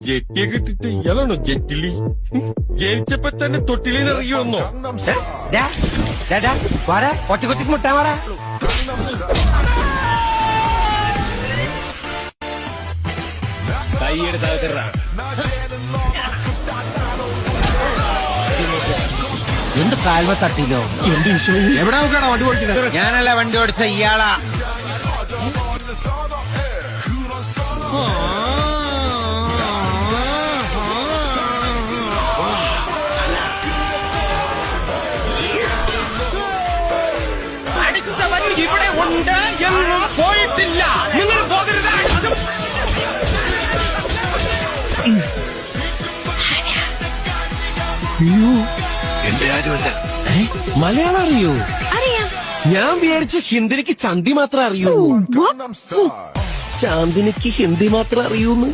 ജെട്ടിയൊക്കെ ഇട്ടിട്ട് ഇയാളാണോ ജെറ്റിലി? ജനിച്ചപ്പോ തന്നെ തൊട്ടിലിന്ന് ഇറങ്ങിയൊന്നോ? ഒറ്റ മുട്ടാ വാടാ. എന്ത് കാൽമ തട്ടിലോ? എവിടെ നോക്കാണോ വണ്ടി ഓടിക്കുന്നത്? ഞാനല്ല വണ്ടി ഓടിച്ച ഇയാളാ. അടിച്ചവൻ ഇവിടെ ഉണ്ട് എന്നും പോയിട്ടില്ല. നിങ്ങൾ പോകരുത്. എന്റെ ആരുമല്ല. മലയാളം അറിയൂ? അറിയാം. ഞാൻ വിചാരിച്ച ഹിന്ദിക്ക് ചന്തി മാത്രം അറിയൂ. ചാന്ദിനിക്ക് ഹിന്ദി മാത്രം അറിയൂന്ന്.